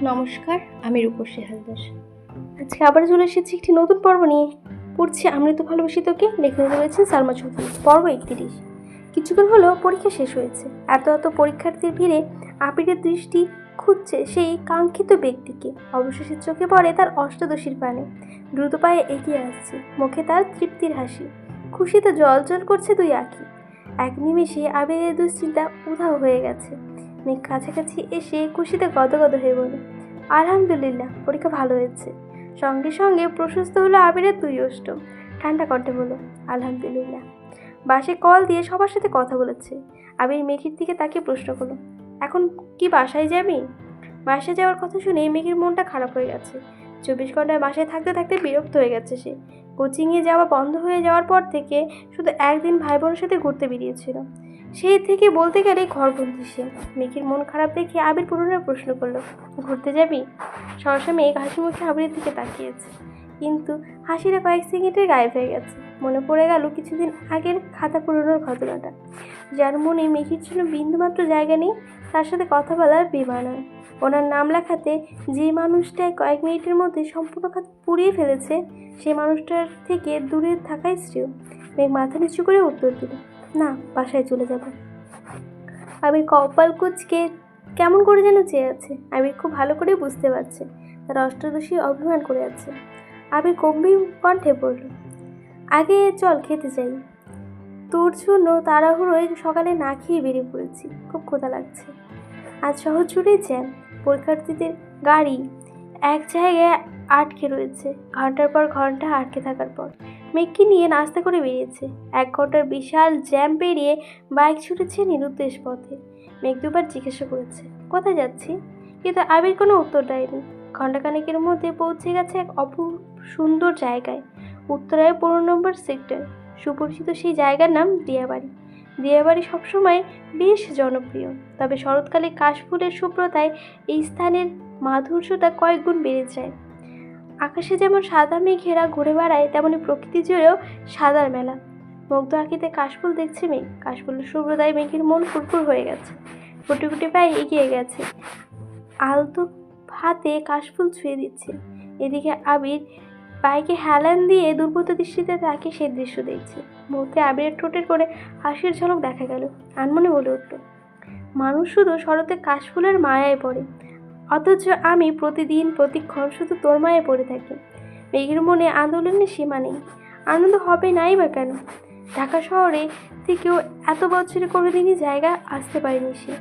নমস্কার, আমি রূপসী হালদার। আজকে আবার চলে এসেছি একটি নতুন পর্ব নিয়ে। পড়ছি আমি তো ভালোবাসি তোকে, লিখে রয়েছেন সালমা চৌধুরী। পর্ব 31। কিছুক্ষণ হলো পরীক্ষা শেষ হয়েছে। এত পরীক্ষার্থীর ভিড়ে আবিরের দৃষ্টি খুঁজছে সেই কাঙ্ক্ষিত ব্যক্তিকে। অবশেষে চোখে পড়ে তার অষ্টাদশীর পানে। দ্রুত পায়ে এগিয়ে আসছে, মুখে তার তৃপ্তির হাসি। খুশিতে জল করছে দুই আঁখি। এক নিমেষে আবিরের দুশ্চিন্তা উধাও হয়ে গেছে। মেঘ কাছাকাছি এসে খুশিতে গদগদ হয়ে বলে, আলহামদুলিল্লাহ, পরীক্ষা ভালো হয়েছে। সঙ্গে সঙ্গে প্রশস্ত হলো আবিরের দুই ওষ্ঠ। ঠান্ডা কণ্ঠে বলো, আলহামদুলিল্লাহ। বাসে কল দিয়ে সবার সাথে কথা বলেছে। আবির মেঘের দিকে তাকিয়ে প্রশ্ন করলো, এখন কি বাসায় যাবি? বাসায় যাওয়ার কথা শুনে মেঘের মনটা খারাপ হয়ে গেছে। 24 ঘন্টায় বাসায় থাকতে থাকতে বিরক্ত হয়ে গেছে সে। কোচিংয়ে যাওয়া বন্ধ হয়ে যাওয়ার পর থেকে শুধু একদিন ভাই বোনের সাথে ঘুরতে বেরিয়েছিল। সেই থেকে বলতে গেলে ঘরবন্দি সে। মেঘের মন খারাপ দেখে আবির পুনরায় প্রশ্ন করলো, ঘুরতে যাবি? সহসা মেঘ হাসি মুখে আবিরের দিকে তাকিয়েছে, কিন্তু হাসিটা কয়েক সেকেন্ডে গায়েব হয়ে গেছে। মনে পড়ে গেল কিছুদিন আগের খাতা পুরোনোর ঘটনাটা, যার মনে মেঘের জন্য বিন্দুমাত্র জায়গা নেই। তার সাথে কথা বলার বেমানান। ওনার নাম লেখাতে যে মানুষটাই কয়েক মিনিটের মধ্যে সম্পূর্ণ খাতা পুড়িয়ে ফেলেছে, সেই মানুষটার থেকে দূরে থাকাই শ্রেয়। মেঘ মাথা নিচু করে উত্তর দিল, না, বাসায় চলে যাব। আবির কপাল কুঁচকে কেমন করে যেন চেয়ে আছে। আবির খুব ভালো করে বুঝতে পারছে তার অষ্টাদশী অভিমান করে আছে। আবির গম্ভীর কণ্ঠে বলল, আগে চল খেতে যাই। তোর জন্য তাড়াহুড়োয় সকালে না খেয়ে বেরিয়ে পড়েছি, খুব ক্ষুধা লাগছে। আজ শহর জুড়ে জ্যাম, পরীক্ষার্থীদের গাড়ি এক জায়গায় আটকে রয়েছে। ঘন্টার পর ঘন্টা আটকে থাকার পর মেঘকে নিয়ে নাস্তা করে বেরিয়েছে। 1 ঘন্টার বিশাল জ্যাম পেরিয়ে বাইক ছুটেছে নিরুদ্দেশ পথে। মেঘ দুবার জিজ্ঞাসা করেছে, কোথায় যাচ্ছি? কিন্তু আবির কোনো উত্তর দেয়নি। ঘণ্টাখানেকের মধ্যে পৌঁছে গেছে এক অপূর্ব সুন্দর জায়গায়, উত্তরায় 15 নম্বর সেক্টর। সুপরিচিত সেই জায়গার নাম দিয়াবাড়ি। দিয়াবাড়ি সবসময় বেশ জনপ্রিয়, তবে শরৎকালে কাশফুলের শুভ্রতায় এই স্থানের মাধুর্যটা কয়েক গুণ বেড়ে যায়। আকাশে যেমন সাদা মেঘেরা ঘুরে বেড়ায়, তেমনি প্রকৃতি জুড়েও সাদার মেলা। মুগ্ধ আঁখিতে কাশফুল দেখছে মেঘ। কাশফুলের শুভ্রতায় মেঘের মন ফুরফুর হয়ে গেছে। গুটি গুটি পায়ে এগিয়ে গেছে, আলতো হাতে কাশফুল ছুঁয়ে দিচ্ছে। এদিকে আবির বাইকে হেলান দিয়ে দুর্বোধ্য দৃষ্টিতে তাকে সেই দৃশ্য দেখছে। মুহূর্তে আবিরের ঠোঁটের করে হাসির ঝলক দেখা গেল। আনমনে বলে উঠল, মানুষ শুধু শরতে কাশফুলের মায়ায় পড়ে, অথচ আমি প্রতিদিন প্রতিক্ষণ শুধু তোর মায়ে পড়ে থাকি। মেঘের মনে আন্দোলনের সীমা নেই। আনন্দ হবে নাই বা কেন? ঢাকা শহরে থেকেও এত বছরে কোনোদিনই জায়গা আসতে পারেনি সে।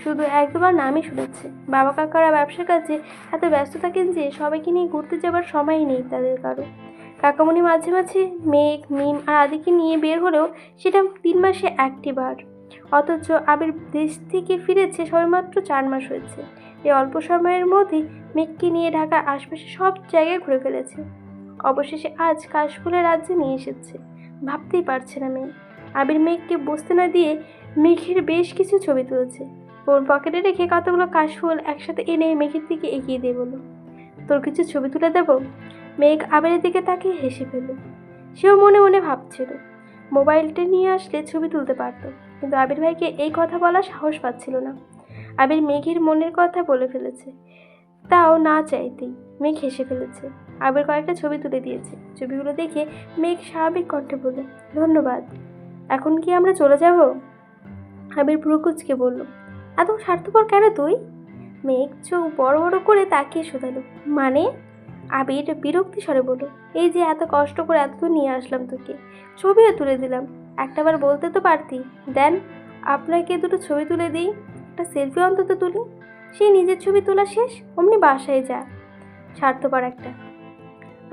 শুধু এক দুবার নামই শুনেছে। বাবা কাকারা ব্যবসার কাজে এত ব্যস্ত থাকেন যে সবাইকে নিয়ে ঘুরতে যাবার সময়ই নেই তাদের কারো। কাকামণি মাঝে মাঝে মেঘ, মিম আর আদিকে নিয়ে বের হলেও সেটা 3 মাসে একটি বার। অথচ আবির দেশ থেকে ফিরেছে সবেমাত্র 4 মাস হয়েছে। এই অল্প সময়ের মধ্যেই মেঘকে নিয়ে ঢাকার আশপাশে সব জায়গায় ঘুরে ফেলেছে। অবশেষে আজ কাশফুলের রাজ্যে নিয়ে এসেছে। ভাবতেই পারছে না মেঘ। আবির মেঘকে বসতে না দিয়ে মেঘের বেশ কিছু ছবি তুলেছে। ওর পকেটে রেখে কতগুলো কাশফুল একসাথে এনে মেঘের দিকে এগিয়ে দিয়ে বলল, তোর কিছু ছবি তুলে দেব? মেঘ আবিরের দিকে তাকিয়ে হেসে ফেলল। সেও মনে মনে ভাবছিল, মোবাইলটা নিয়ে আসলে ছবি তুলতে পারত, কিন্তু আবির ভাইকে এই কথা বলার সাহস পাচ্ছিল না। আবির মেঘের মনের কথা বলে ফেলেছে, তাও না চাইতেই। মেঘ হেসে ফেলেছে। আবির কয়েকটা ছবি তুলে দিয়েছে। ছবিগুলো দেখে মেঘ স্বাভাবিক কণ্ঠে বলল, ধন্যবাদ। এখন কি আমরা চলে যাব? আবির ভ্রু কুঁচকে বলল, এত স্বার্থপর কেন তুই? মেঘ চোখ বড় বড় করে তাকিয়ে শোধালো, মানে? আবির বিরক্তি স্বরে বলল, এই যে এত কষ্ট করে এতদূর নিয়ে আসলাম তোকে, ছবিও তুলে দিলাম, একটাবার বলতে তো পারতি, দেন আপনাকে দুটো ছবি তুলে দিই, একটা সেলফি অন্তত তুলি। সে নিজের ছবি তোলা শেষ, অমনি বাসায় যা। স্বার্থপর একটা।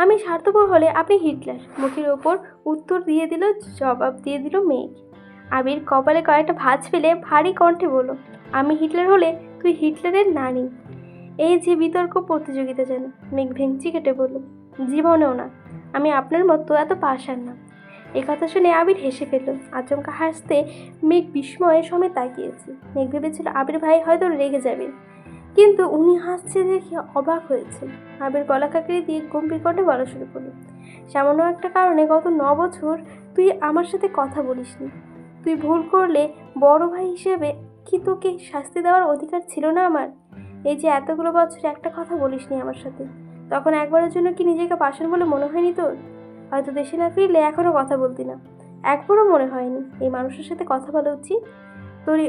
আমি স্বার্থপর হলে আপনি হিটলার, মুখের ওপর উত্তর দিয়ে দিল, জবাব দিয়ে দিল মেঘ। আবির কপালে কয়েকটা ভাঁজ ফেলে ভারী কণ্ঠে বলল, আমি হিটলার হলে তুই হিটলারের নানি। এই যে বিতর্ক প্রতিযোগিতা যেন। মেঘ ভেঙচি কেটে বলল, জীবনেও না, আমি আপনার মতো এত পাষাণ না। এই কথা শুনে আবির হেসে ফেলল। আচমকা হাসতে মেঘ বিস্ময়ে সমেত তাকিয়েছে। মেঘ ভেবেছিল আবির ভাই হয়তো রেগে যাবে, কিন্তু উনি হাসছে দেখে অবাক হয়েছে। আবির গলা কাকড়ি দিয়ে গম্ভীর কণ্ঠে বলা শুরু করলো, সামান্য একটা কারণে গত 9 বছর তুই আমার সাথে কথা বলিসনি। তুই ভুল করলে বড় ভাই হিসেবে কি তোকে শাস্তি দেওয়ার অধিকার ছিল না আমার? এই যে এতগুলো বছর একটা কথা বলিসনি আমার সাথে, তখন একবারের জন্য কি নিজেকে পাষাণ বলে মনে হয়নি তোর? হয়তো দেশে না ফিরলে এখনও কথা বলতি না। একবারও মনে হয়নি এই মানুষের সাথে কথা বলা উচিত? তোরই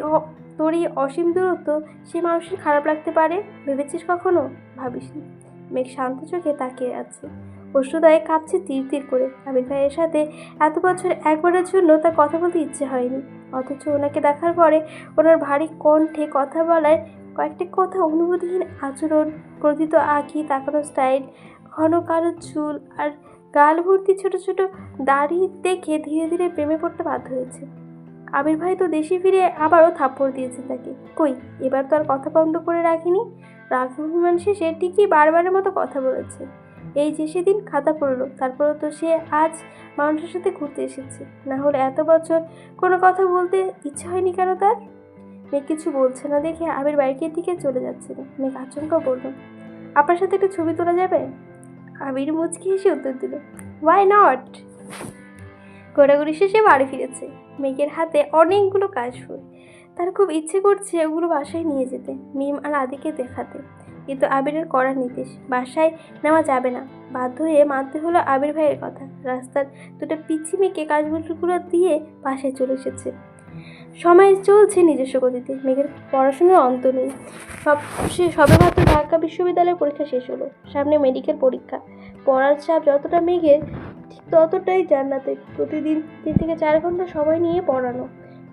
তোরই অসীম দূরত্ব সেই মানুষের খারাপ লাগতে পারে, ভেবেছিস কখনো? ভাবিসনি। মেঘ শান্ত চোখে তাকিয়ে আছে, অশ্রুদয়ে কাঁপছে তীর তীর করে। আবির ভাইয়ের সাথে এত বছর একবারের জন্য তার কথা বলতে ইচ্ছে হয়নি, অথচ ওনাকে দেখার পরে ওনার ভারী কণ্ঠে কথা বলার কয়েকটি কথা, অনুভূতিহীন আচরণ, ক্রোধিত আঁখি তাকানো স্টাইল, ঘন কালো চুল আর গাল ভর্তি ছোট ছোট দাড়ি দেখে ধীরে ধীরে প্রেমে পড়তে বাধ্য হয়েছে। আবির ভাই তো দেশে ফিরে আবারও থাপ্পড় দিয়েছেন তাকে। কই, এবার তো আর কথা বন্ধ করে রাখিনি। রাগ অভিমান শেষে ঠিকই বারবারের মতো কথা বলেছে। এই যে সেদিন খাতা পড়লো, তারপরেও তো সে আজ মানুষের সাথে ঘুরতে এসেছে। না হলে এত বছর কোনো কথা বলতে ইচ্ছে হয়নি কেন তার? মেয়ে কিছু বলছে না দেখে আবির বাইকের দিকে চলে যাচ্ছিল। মেয়ে আচমকা বলল, আপনার সাথে একটা ছবি তোলা যাবে? আবির মুচকি হেসে উত্তর দিল, ওয়াই নট। ঘোরাঘুরি শেষে বাড়ি ফিরেছে। মেঘের হাতে অনেকগুলো কাশফুল। তার খুব ইচ্ছে করছে ওগুলো বাসায় নিয়ে যেতে, মিম আর আদিকে দেখাতে। কিন্তু আবিরের কড়া নির্দেশ, বাসায় নেওয়া যাবে না। বাধ্য হয়ে মানতে হলো আবির ভাইয়ের কথা। রাস্তার দুটো পিচ্ছি মেয়েকে কাশফুলগুলো দিয়ে বাসায় চলে এসেছে। সময় চলছে নিজস্ব গতিতে। মেঘের পড়াশোনার অন্ত নেই। সবে মাত্র ঢাকা বিশ্ববিদ্যালয়ের পরীক্ষা শেষ হলো, সামনে মেডিকেল পরীক্ষা। পড়ার চাপ যতটা মেঘের, ঠিক ততটাই জান্নাতের। প্রতিদিন 3 থেকে 4 ঘন্টা সময় নিয়ে পড়ানো,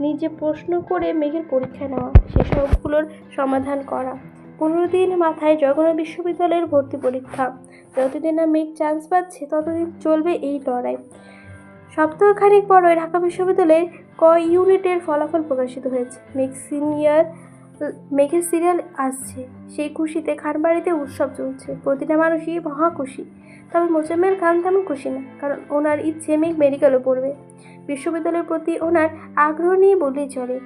নিজে প্রশ্ন করে মেঘের পরীক্ষা নেওয়া, সেসবগুলোর সমাধান করা। 15 দিন মাথায় জগন্নাথ বিশ্ববিদ্যালয়ের ভর্তি পরীক্ষা। যতদিন না মেঘ চান্স পাচ্ছে ততদিন চলবে এই লড়াই। সপ্তাহখানেক পরই ঢাকা বিশ্ববিদ্যালয়ের ইউনিটের ফলাফল প্রকাশিত হয়েছে। মেঘের সিরিয়াল আসছে, সেই খুশিতে খানবাড়িতে উৎসব চলছে। প্রতিটা মানুষই মহা খুশি। তবে মোজাম্মেল খান তেমন খুশি না, কারণ ওনার ইচ্ছে মেঘ মেডিকেলও পড়বে। বিশ্ববিদ্যালয়ের প্রতি ওনার আগ্রহ নিয়ে বললেই চলে।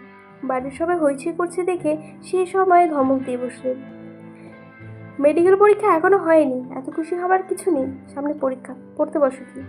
বাড়ির সবাই হইচই করছে দেখে সে সময় ধমক দিয়ে বসলেন, মেডিকেল পরীক্ষা এখনো হয়নি, এত খুশি হবার কিছু নেই, সামনে পরীক্ষা, পড়তে বসো কি।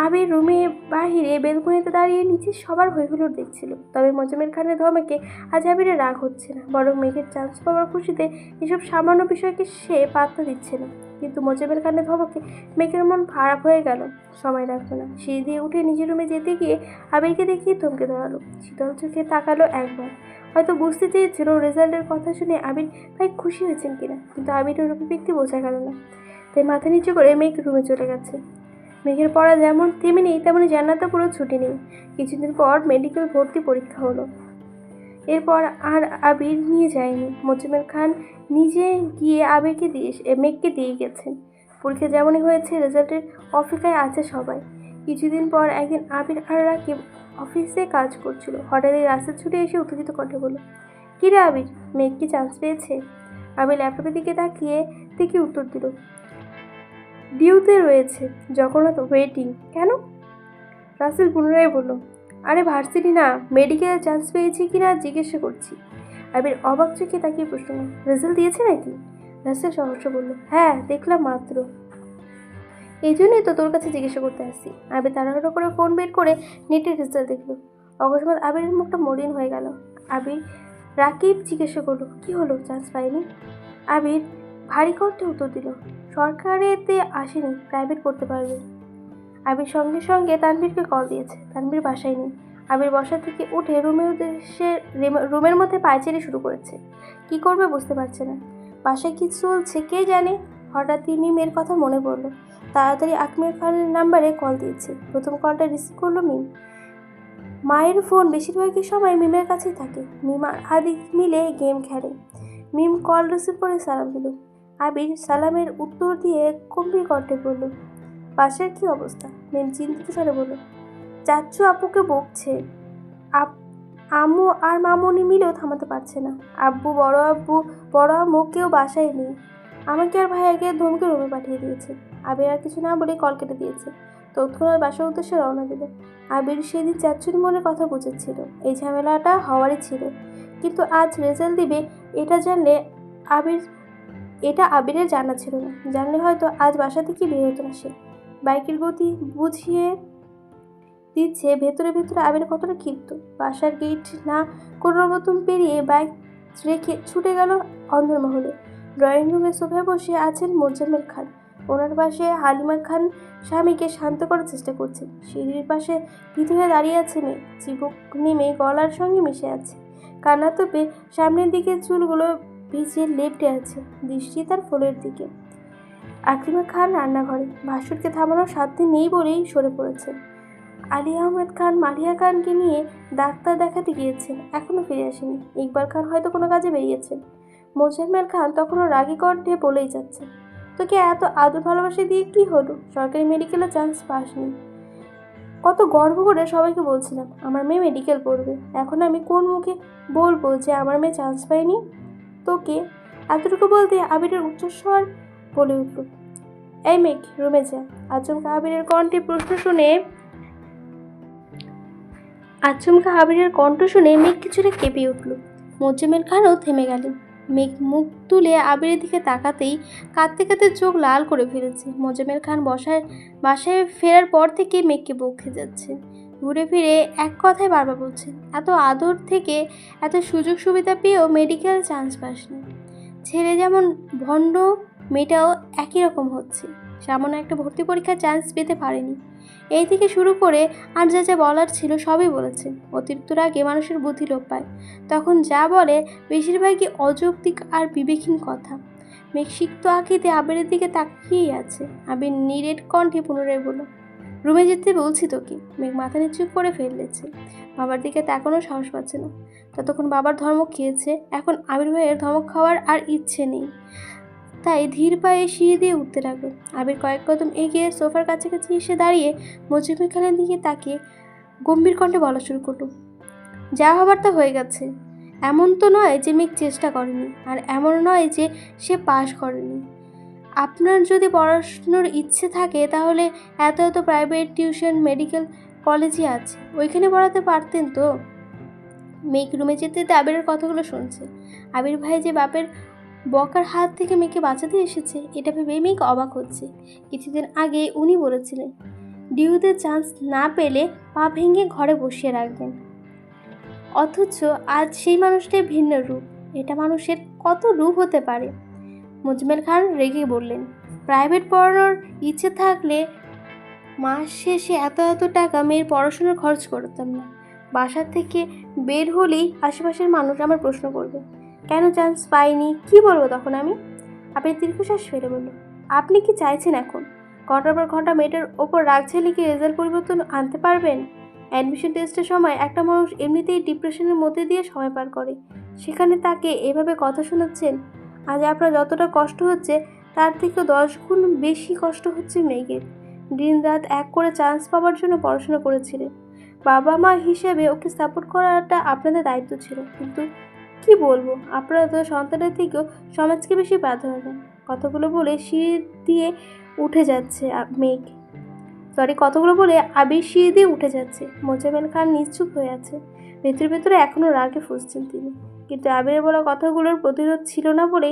আবির রুমে বাহিরে বেলকনিতে দাঁড়িয়ে নিচে সবার হইহুল্লোড় দেখছিল। তবে মোজাম্মেল খানের ধমকে আজ আবিরের রাগ হচ্ছে না, বরং মেঘের চান্স পাওয়ার খুশিতে এসব সামান্য বিষয়কে সে পাত্তা দিচ্ছে না। কিন্তু মোজাম্মেল খানের ধমকে মেঘের মন খারাপ হয়ে গেল। সময় রাখলো না, সিঁড়ি দিয়ে উঠে নিজের রুমে যেতে গিয়ে আবিরকে দেখিয়ে থমকে দাঁড়ালো। শীতল চোখে তাকালো একবার, হয়তো বুঝতে চেয়েছিল রেজাল্টের কথা শুনে আবির ভাই খুশি হয়েছেন কিনা, কিন্তু আবিরের অভিব্যক্তি বোঝা গেল না। তাই মাথা নিচু করে মেঘ রুমে চলে গেছে। মেঘের পড়া যেমন থেমে নেই, তেমনি জান্নাতও পুরো ছুটি নেই। কিছুদিন পর মেডিকেল ভর্তি পরীক্ষা হলো। এরপর আর আবির নিয়ে যায়নি, মোজাম্মেল খান নিজে গিয়ে মেঘকে দিয়ে গেছেন। পরীক্ষা যেমনই হয়েছে, রেজাল্টের অপেক্ষায় আছে সবাই। কিছুদিন পর একদিন আবির আর রাকিব অফিসে কাজ করছিল। হঠাৎই রাস্তা ছুটে এসে উত্তেজিত কণ্ঠে বলল, কিরে আবির, মেঘ কি চান্স পেয়েছে? আবির ল্যাপটপের দিকে তাকিয়ে উত্তর দিল, ডিউতে রয়েছে, জগন্নাথ ওয়েটিং। কেন? রাসেল পুনরায় বলল, আরে ভার্সিটি না, মেডিকেলে চান্স পেয়েছি কিনা জিজ্ঞাসা করছি। আবির অবাক চোখে তাকিয়ে প্রশ্ন করল, রেজাল্ট দিয়েছে নাকি? রাসেল সহস্র বলল, হ্যাঁ দেখলাম মাত্র, এই জন্যই তো তোর কাছে জিজ্ঞাসা করতে আসছি। আবির তাড়াহুড়ো করে ফোন বের করে নেটের রেজাল্ট দেখলো। অকস্মাৎ আবিরের মুখটা মলিন হয়ে গেল। রাকিব জিজ্ঞাসা করলো, কি হলো, চান্স পাইনি? আবির ভারী কণ্ঠে উত্তর দিল, সরকারেতে আসেনি, প্রাইভেট করতে পারবে। আবির সঙ্গে সঙ্গে তানভীরকে কল দিয়েছে। তানভীর বাসায় নেই। আবির বসা থেকে উঠে রুমের মধ্যে পায়চারি শুরু করেছে। কি করবে বুঝতে পারছে না। বাসায় কি চলছে কে জানে। হঠাৎই মিমের কথা মনে পড়লো। তাড়াতাড়ি আকমের খানের নাম্বারে কল দিয়েছে। প্রথম কলটা রিসিভ করলো মিম। মায়ের ফোন বেশিরভাগই সময় মিমের কাছেই থাকে। মিম আর আদি মিলে গেম খেলে। মিম কল রিসিভ করে সালাম দিল। আবির সালামের উত্তর দিয়ে গম্ভীর কণ্ঠে বলল, বাসার কি অবস্থা? মিম চিন্তিত স্বরে বলল, চাচ্চু আপুকে বকছে, আম্মু আর মামুনি মিলেও থামাতে পারছে না। আব্বু বড় আম্মু কেউ বাসায় নেই। আমাকে আর ভাইয়াকে ধমকে রুমে পাঠিয়ে দিয়েছে। আবির আর কিছু না বলে কল কেটে দিয়েছে। তৎক্ষণাৎ বাসার উদ্দেশ্যে রওনা দিল। আবির সেদিন চাচ্চুর মনে কথা বুঝেছিল, এই ঝামেলাটা হওয়ারই ছিল। কিন্তু আজ রেজাল্ট দিবে এটা আবিরের জানা ছিল না। জানলে হয়তো আজ বাসা থেকে বের হতো না সে। বাইকের গতি বুঝিয়ে দিচ্ছে ভেতরে ভেতরে আবির কতটা ক্ষিপ্ত। বাসার গেট না কোনো মতন পেরিয়ে বাইক রেখে ছুটে গেল অন্দরমহলে। ড্রয়িং রুমে সোফায় বসে আছেন মোজাম্মেল খান। ওনার পাশে হালিমা খান স্বামীকে শান্ত করার চেষ্টা করছেন। সিঁড়ির পাশে ভীত হয়ে দাঁড়িয়ে আছে মেয়ে, চিবুক নেমে গলার সঙ্গে মিশে আছে। কান্না তোপে সামনের দিকে চুলগুলো ভিজিয়ে লেপ্টে আছে, দৃষ্টি তার ফোলের দিকে। আকলিমা খান রান্নাঘরে ভাসুরকে থামানোর সাধ্য নেই বলেই সরে পড়েছেন। আলী আহমেদ খান মালিয়া খানকে নিয়ে ডাক্তার দেখাতে গিয়েছেন, এখনও ফিরে আসেনি। ইকবাল খান হয়তো কোনো কাজে বেরিয়েছেন। মোজাম্মেল খান তখনও রাগী কণ্ঠে বলেই যাচ্ছেন, তোকে এত আদর ভালোবাসা দিয়ে কি হলো? সরকারি মেডিকেলে চান্স পাসনি। কত গর্ব করে সবাইকে বলছিলাম আমার মেয়ে মেডিকেল পড়বে। এখন আমি কোন মুখে বলবো যে আমার মেয়ে চান্স পায়নি? তোকে এতটুকু বলতে আবিরের উচ্চস্বর বলে উঠল, এই মেঘ রুমে যা। আচমকা আবিরের কণ্ঠ শুনে মেঘ কিছুটা কেঁপে উঠল। মোজাম্মেল খানও থেমে গেলেন। মেঘ মুখ তুলে আবিরের দিকে তাকাতেই কাঁদতে কাঁদতে চোখ লাল করে ফেলেছে। মোজাম্মেল খান বাসায় ফেরার পর থেকে মেঘকে বকে যাচ্ছেন, ঘুরে ফিরে এক কথায় বারবার বলছেন, এত আদর থেকে এত সুযোগ সুবিধা পেয়েও মেডিকেল চান্স পাসনি। ছেলে যেমন ভণ্ড, মেয়েটাও একই রকম হচ্ছে। সামান্য একটা ভর্তি পরীক্ষার চান্স পেতে পারেনি। এই থেকে শুরু করে আর যা যা বলার ছিল সবই বলেছেন। অতিরিক্ত রাগে মানুষের বুদ্ধি লোপ পায়, তখন যা বলে বেশিরভাগই অযৌক্তিক আর বিবেকহীন কথা। মেঘ সিক্ত আঁকিতে আবিরের দিকে তাকিয়েই আছে। আবির নিরেট কণ্ঠে পুনরায় বলল, রুমে যেতে বলছি তোকে। মেঘ মাথা নিচু করে ফেললেছে, বাবার দিকে তাকানোর সাহস পাচ্ছে না। ততক্ষণ বাবার ধমক খেয়েছে, এখন আবির ভাইয়ের ধমক খাওয়ার আর ইচ্ছে নেই। তাই ধীর পায়ে সিঁড়ি দিয়ে উঠতে লাগলো। আবির কয়েক কদম এগিয়ে সোফার কাছাকাছি এসে দাঁড়িয়ে মোজাম্মেল খানের দিকে তাকিয়ে গম্ভীর কণ্ঠে বলা শুরু করলো, যা হবার তা হয়ে গেছে। এমন তো নয় যে মেঘ চেষ্টা করেনি, আর এমন নয় যে সে পাশ করেনি। আপনার যদি পড়াশুনোর ইচ্ছে থাকে তাহলে এত এত প্রাইভেট টিউশন মেডিকেল কলেজই আছে, ওইখানে পড়াতে পারতেন তো। মেঘ রুমে যেতে যেতে আবিরের কথাগুলো শুনছে। আবির ভাই যে বাপের বকার হাত থেকে মেয়েকে বাঁচাতে এসেছে এটা ভেবে মেঘ অবাক হচ্ছে। কিছুদিন আগে উনি বলেছিলেন ডিউতে চান্স না পেলে পা ভেঙে ঘরে বসিয়ে রাখবেন, অথচ আজ সেই মানুষটাই ভিন্ন রূপ। এটা মানুষের কত রূপ হতে পারে। মোজাম্মেল খান রেগে বললেন, প্রাইভেট পড়ানোর ইচ্ছে থাকলে মাস শেষে এত এত টাকা মেয়ের পড়াশোনার খরচ করতাম না। বাসা থেকে বের হলেই আশেপাশের মানুষ আমার প্রশ্ন করবে, কেন চান্স পাইনি? কি বলবো তখন আমি? আপনি দীর্ঘশ্বাস ফেলে বলল, আপনি কি চাইছেন এখন ঘন্টার পর ঘন্টা মেয়েটার ওপর রাগ ছেলে কি রেজাল্ট পরিবর্তন আনতে পারবেন? অ্যাডমিশন টেস্টের সময় একটা মানুষ এমনিতেই ডিপ্রেশনের মধ্যে দিয়ে সময় পার করে, সেখানে তাকে এভাবে কথা শোনাচ্ছেন। আজ আপনার যতটা কষ্ট হচ্ছে তার থেকে 10 গুণ বেশি কষ্ট হচ্ছে মেঘের। দিন রাত এক করে চান্স পাওয়ার জন্য পড়াশোনা করেছিলেন। বাবা মা হিসেবে ওকে সাপোর্ট করাটা আপনাদের দায়িত্ব ছিল, কিন্তু কি বলবো, আপনারা তো সন্তানের থেকেও সমাজকে বেশি প্রাধান্য দেন। কথাগুলো বলে সিঁড়ি দিয়ে উঠে যাচ্ছে আবির সিঁড়ি দিয়ে উঠে যাচ্ছে। মোজাম্মেল খান নিশ্চুপ হয়ে আছে। ভেতরে ভেতরে এখনও রাগে ফুঁসছেন তিনি, কিন্তু আবিরের বলা কথাগুলোর প্রতিরোধ ছিল না বলে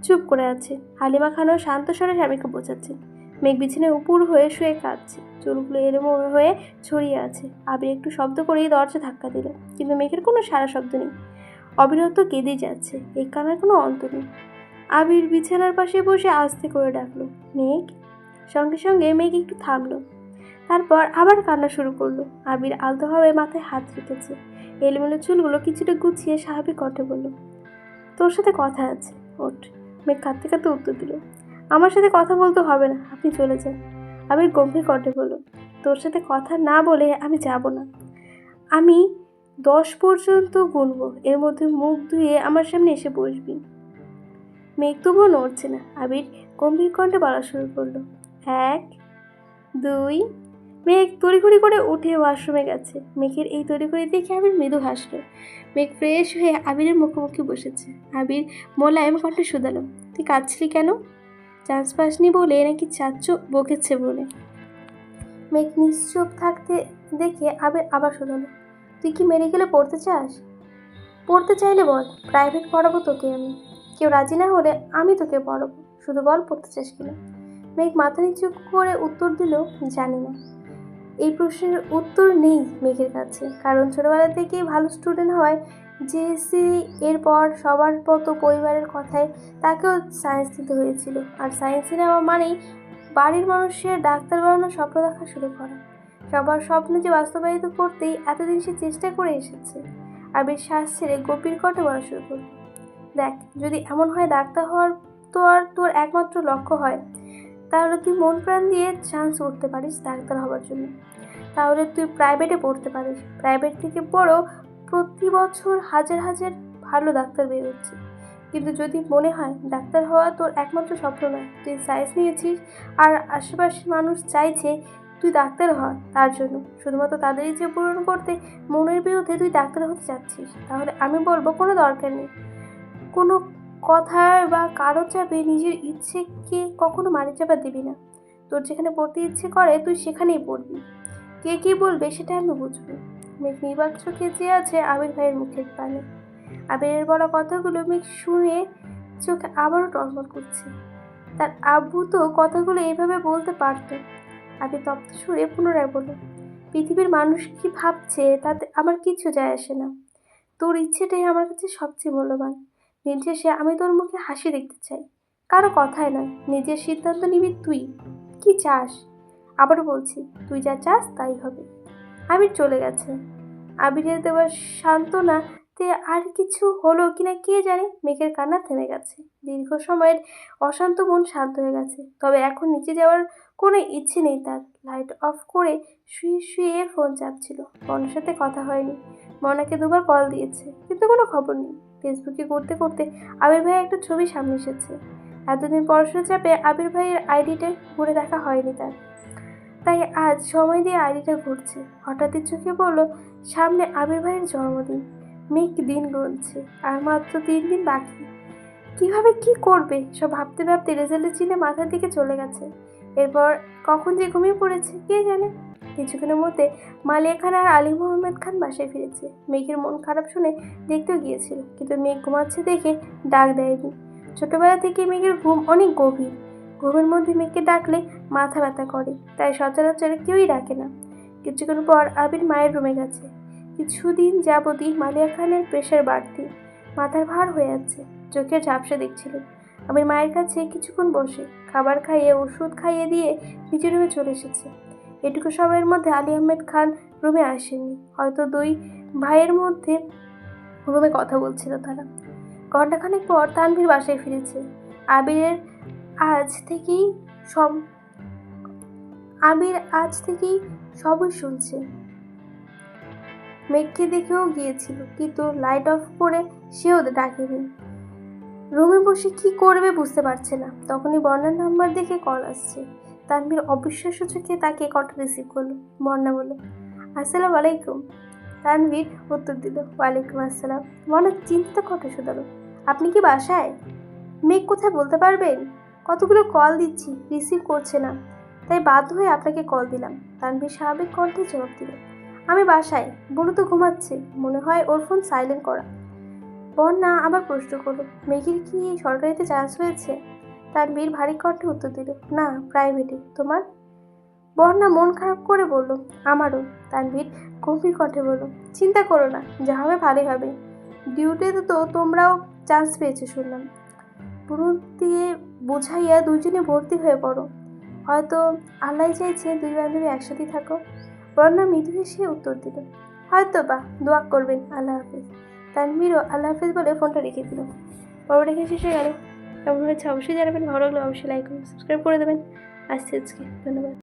চুপ করে আছে। হালিমা খানও শান্ত স্বরে স্বামীকে বোঝাচ্ছেন। মেঘ বিছানায় উপুর হয়ে শুয়ে কাঁদছে, চুলগুলো এলোমো হয়ে ছড়িয়ে আছে। আবির একটু শব্দ করেই দরজা ধাক্কা দিল, কিন্তু মেঘের কোনো সারা শব্দ নেই। অবিরত কেঁদেই যাচ্ছে, এই কান্নার কোনো অন্ত নেই। আবির বিছানার পাশে বসে আস্তে করে ডাকলো, মেঘ। সঙ্গে সঙ্গে মেঘ একটু থামলো, তারপর আবার কান্না শুরু করলো। আবির আলতোভাবে মাথায় হাত রেখেছে, এলোমেলো চুলগুলো কিছুটা গুছিয়ে স্বাভাবিক কণ্ঠে বলল, তোর সাথে কথা আছে, ওঠ। মেঘ কাঁদতে কাঁদতে উত্তর দিল, আমার সাথে কথা বলতে হবে না, আপনি চলে যান। আবির গম্ভীর কণ্ঠে বলল, তোর সাথে কথা না বলে আমি যাব না। আমি 10 পর্যন্ত গুনবো, এর মধ্যে মুখ ধুয়ে আমার সামনে এসে বসবি। মেঘ তবুও নড়ছে না। আবির গম্ভীর কণ্ঠে বলা শুরু করলো, 1 2। মেঘ তড়িঘড়ি করে উঠে ওয়াশরুমে গেছে। মেঘের এই তড়িঘড়ি দেখে আবির মৃদু হাসলো। মেঘ ফ্রেশ হয়ে আবিরের মুখোমুখি বসেছে। আবির মোলায়েম কণ্ঠে শুধালো, তুই কাঁদছিলি কেন? চান্স পাসনি বলে নাকি চাচ্চু বকেছে বলে? মেঘ নিশ্চুপ থাকতে দেখে আবির আবার শুধালো, তুই কি মেডিকেলে পড়তে চাস? পড়তে চাইলে বল, প্রাইভেট পড়াবো তোকে আমি। কেউ রাজি না হলে আমি তোকে পড়াবো, শুধু বল পড়তে চাস কিনা। মেঘ মাথা নিচু করে উত্তর দিল, জানি না। এই প্রশ্নের উত্তর নেই মেঘের কাছে, কারণ ছোটবেলা থেকেই ভালো স্টুডেন্ট হওয়ায় জেএসসি এরপর সবার মতো পরিবারের কথায় তাকেও সায়েন্স নিতে হয়েছিল। আর সায়েন্স নেওয়া মানেই বাড়ির মানুষের ডাক্তার বানানোর স্বপ্ন দেখা শুরু করা। সবার স্বপ্ন যে বাস্তবায়িত করতেই এতদিন সে চেষ্টা করে এসেছে। আবির শ্বাস ছেড়ে গভীর কণ্ঠে বলা শুরু করল, দেখ, যদি এমন হয় ডাক্তার হওয়ার তোর একমাত্র লক্ষ্য হয়, তাহলে তুই মন প্রাণ দিয়ে চান্স উঠতে পারিস ডাক্তার হওয়ার জন্য। তাহলে তুই প্রাইভেটে পড়তে পারিস। প্রাইভেট থেকে পড়ো, প্রতি বছর হাজার হাজার ভালো ডাক্তার বেরোচ্ছে। কিন্তু যদি মনে হয় ডাক্তার হওয়া তোর একমাত্র স্বপ্ন নয়, তুই সায়েন্স নিয়েছিস আর আশেপাশের মানুষ চাইছে তুই ডাক্তার হ তার জন্য, শুধুমাত্র তাদের ইচ্ছে পূরণ করতে মনের বিরুদ্ধে তুই ডাক্তার হতে চাচ্ছিস, তাহলে আমি বলবো কোনো দরকার নেই। কোনো কথার বা কারো চাপে নিজের ইচ্ছেকে কখনো মারি চাপা দিবি না। তোর যেখানে পড়তে ইচ্ছে করে তুই সেখানেই পড়বি। কে কী বলবে সেটা আমি বুঝবো। মেঘ নির্বাক চোখে চেয়ে আছে আবির ভাইয়ের মুখের পানে। আবিরের বলা কথাগুলো মেঘ শুনে চোখে আবারও টলমল করছে। তার আব্বু তো কথাগুলো এইভাবে বলতে পারত। আবির তপ্ত সুরে পুনরায় বলল, পৃথিবীর মানুষ কি ভাবছে তাতে আমার কিছু যায় আসে না। তোর ইচ্ছেটাই আমার কাছে সবচেয়ে মূল্যবান। দিন শেষে আমি তোর মুখে হাসি দেখতে চাই, কারো কথায় নয়। নিজের সিদ্ধান্ত নিবি তুই, কি চাস। আবারও বলছি, তুই যা চাস তাই হবে। আবির চলে গেছে। আবিরের দেওয়ার সান্ত্বনাতে আর কিছু হলো কিনা কে জানে। মেঘের কান্না থেমে গেছে। দীর্ঘ সময়ের অশান্ত মন শান্ত হয়ে গেছে। তবে এখন নিচে যাওয়ার কোনো ইচ্ছে নেই তার। লাইট অফ করে শুয়ে শুয়ে ফোন চাপছিল। মনের সাথে কথা হয়নি। মনাকে দুবার কল দিয়েছে, কিন্তু কোনো খবর নেই। ফেসবুকে করতে করতে আবির ভাইয়ের একটা ছবি সামনে এসেছে। এতদিন পড়াশোনা চাপে আবির ভাইয়ের আইডিটা ঘুরে দেখা হয়নি তার, তাই আজ সময় দিয়ে আইডিটা ঘুরছে। হঠাৎই চোখে পড়ল সামনে আবির ভাইয়ের জন্মদিন। মেঘ দিন গুনছে, আর মাত্র 3 দিন বাকি। কিভাবে কি করবে সব ভাবতে ভাবতে রেজাল্টের চিনে মাথার দিকে চলে গেছে। এরপর কখন যে ঘুমিয়ে পড়েছে কে জানে। কিছুক্ষণের মধ্যে মালিয়া খান আর আলী মোহাম্মদ খান বাসায় ফিরেছে। মেঘের মন খারাপ শুনে দেখতেও গিয়েছিল, কিন্তু মেঘ ঘুমাচ্ছে দেখে ডাক দেয়নি। ছোটবেলা থেকে মেঘের ঘুম অনেক গভীর। ঘুমের মধ্যে মেঘকে ডাকলে মাথা ব্যথা করে, তাই সচরাচর কেউই ডাকে না। কিছুক্ষণ পর আবির মায়ের রুমে গেছে। কিছুদিন যাবতই মালিয়া খানের প্রেশার বাড়তি, মাথার ভার হয়ে যাচ্ছে, চোখের ঝাপসা দেখছিল। আবির মায়ের কাছে কিছুক্ষণ বসে খাবার খাইয়ে ওষুধ খাইয়ে দিয়ে নিজের রুমে চলে এসেছে। এটুকু সময়ের মধ্যে আলী আহমেদ খান রুমে আসেননি। হয়তো 2 ভাইয়ের মধ্যে রুমে কথা বলছিল তারা। ঘণ্টাখানেক পর তানভীর বাসায় ফিরেছে। আবির আজ থেকেই সবই শুনছে। মেঘকে দেখেও গিয়েছিল, কিন্তু লাইট অফ করে সেও ডাকেনি। রুমে বসে কি করবে বুঝতে পারছে না। তখনই বর্ণার নাম্বার দেখে কল আসছে। তানভীর অবিশ্বাস্য চোখে তাকে কলটা রিসিভ করলো। বর্ণা বলল, আসসালামু আলাইকুম। তানভীর উত্তর দিল, ওয়ালাইকুম আসসালাম। বর্ণা চিন্তিত কণ্ঠে শুধালো, আপনি কি বাসায়? মেঘ কোথায় বলতে পারবেন? কতগুলো কল দিচ্ছি, রিসিভ করছে না, তাই বাধ্য হয়ে আপনাকে কল দিলাম। তানভীর স্বাভাবিক কণ্ঠে জবাব দিল, আমি বাসায়, বলু তো ঘুমাচ্ছে, মনে হয় ওর ফোন সাইলেন্ট করা। বর্ণা আবার প্রশ্ন করলো, মেঘের কি সরকারিতে চান্স হয়েছে? তানভীর ভারী কণ্ঠে উত্তর দিল, না, প্রাইভেটে। তোমার? বর্ণা মন খারাপ করে বলল, আমারও। তানভীর গম্ভীর কণ্ঠে বলল, চিন্তা করো না, যা হবে ভালোই হবে। ডিউটিতে তো তোমরাও চান্স পেয়েছো শুনলাম। পুরো দিয়ে বুঝাইয়া দুজনে ভর্তি হয়ে পড়ো। হয়তো আল্লাহ চাইছে 2 বান্ধবী একসাথে থাকো। বর্ণা মৃদু হেসে উত্তর দিল, হয়তো বা, দোয়া করবেন, আল্লাহ হাফিজ। তানভীরও আল্লাহ হাফিজ বলে ফোনটা রেখে দিল। পর্বটা এখানে শেষ হয়ে গেল। কেমন হয়েছে অবশ্যই জানাবেন। ভালো লাগলে অবশ্যই লাইক করুন, সাবস্ক্রাইব করে দেবেন। আজকে ধন্যবাদ।